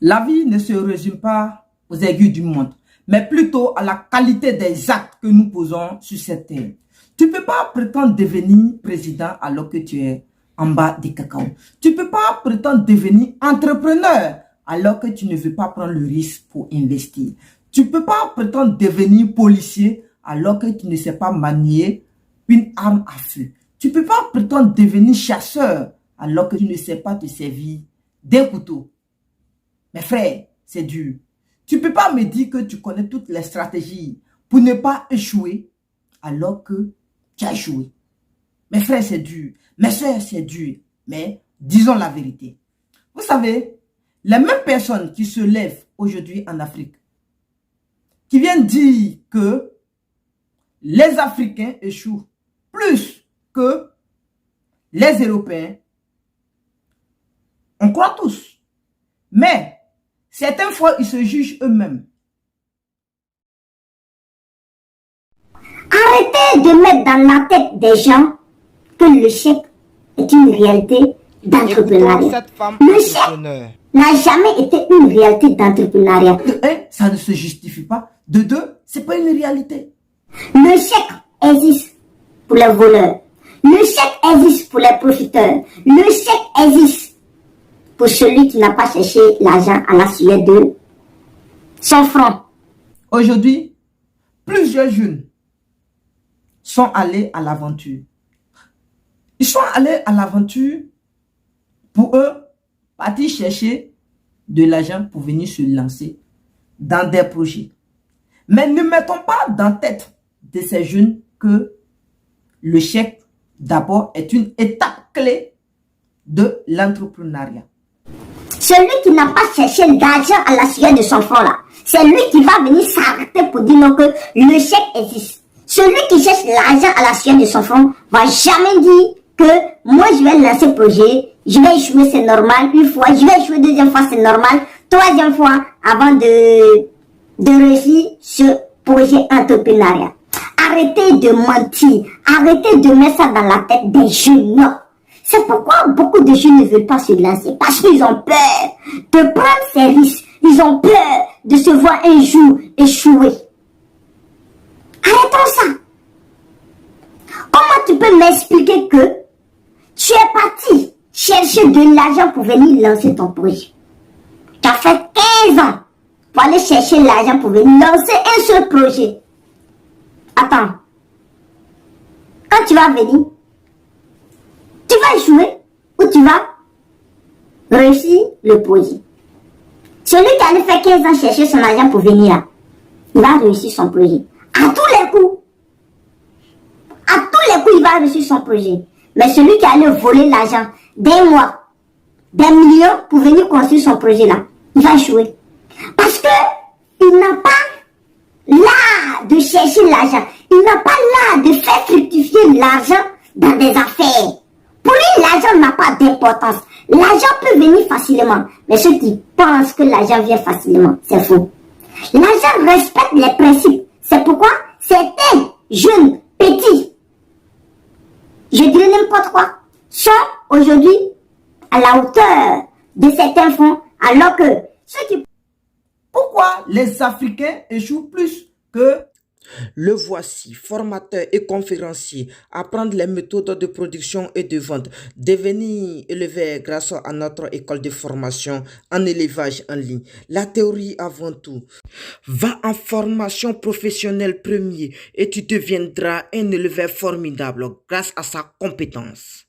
La vie ne se résume pas aux aiguilles du montre, mais plutôt à la qualité des actes que nous posons sur cette terre. Tu ne peux pas prétendre devenir président alors que tu es en bas des cacao. Tu ne peux pas prétendre devenir entrepreneur alors que tu ne veux pas prendre le risque pour investir. Tu ne peux pas prétendre devenir policier alors que tu ne sais pas manier une arme à feu. Tu ne peux pas prétendre devenir chasseur alors que tu ne sais pas te servir d'un couteau. Mes frères, c'est dur. Tu ne peux pas me dire que tu connais toutes les stratégies pour ne pas échouer alors que tu as échoué. Mes frères, c'est dur. Mes soeurs, c'est dur. Mais disons la vérité. Vous savez, les mêmes personnes qui se lèvent aujourd'hui en Afrique, qui viennent dire que les Africains échouent plus que les Européens, on croit tous. Mais certaines fois, ils se jugent eux-mêmes. Arrêtez de mettre dans la tête des gens que le chèque est une réalité d'entrepreneuriat. Le chèque n'a jamais été une réalité d'entrepreneuriat. De un, ça ne se justifie pas. De deux, ce n'est pas une réalité. Le chèque existe pour les voleurs. Le chèque existe pour les profiteurs. Le chèque existe pour celui qui n'a pas cherché l'argent à la sueur de son front. Aujourd'hui, plusieurs jeunes sont allés à l'aventure. Ils sont allés à l'aventure pour eux partir chercher de l'argent pour venir se lancer dans des projets. Mais ne mettons pas dans la tête de ces jeunes que le chèque d'abord est une étape clé de l'entrepreneuriat. Celui qui n'a pas cherché l'argent à la sueur de son front là, c'est lui qui va venir s'arrêter pour dire non que le chèque existe. Celui qui cherche l'argent à la sueur de son front va jamais dire que moi je vais lancer le projet, je vais échouer, c'est normal, une fois, je vais échouer deuxième fois, c'est normal, troisième fois avant de réussir ce projet entrepreneurial. Arrêtez de mentir, arrêtez de mettre ça dans la tête des jeunes. Non. C'est pourquoi beaucoup de jeunes ne veulent pas se lancer, parce qu'ils ont peur de prendre ces risques, ils ont peur de se voir un jour échouer. Arrêtons ça. Comment tu peux m'expliquer que tu es parti chercher de l'argent pour venir lancer ton projet? Tu as fait 15 ans pour aller chercher l'argent pour venir lancer un seul projet. Attends. Quand tu vas venir, tu vas échouer ou tu vas réussir le projet. Celui qui allait faire 15 ans chercher son argent pour venir là, il va réussir son projet. À tous les coups. À tous les coups, il va réussir son projet. Mais celui qui allait voler l'argent d'un mois, d'un million pour venir construire son projet là, il va échouer. Parce que il n'a pas l'art de chercher l'argent. Il n'a pas l'art de faire fructifier l'argent dans des affaires. Pour lui, l'argent n'a pas d'importance. L'argent peut venir facilement. Mais ceux qui pensent que l'argent vient facilement, c'est faux. L'argent respecte les principes. C'est pourquoi certains jeunes, petits, je dirais n'importe quoi, sont aujourd'hui à la hauteur de certains fonds, alors que ceux qui... Pourquoi les Africains échouent plus que... Le voici, formateur et conférencier, apprendre les méthodes de production et de vente, devenir éleveur grâce à notre école de formation en élevage en ligne. La théorie avant tout. Va en formation professionnelle premier et tu deviendras un éleveur formidable grâce à sa compétence.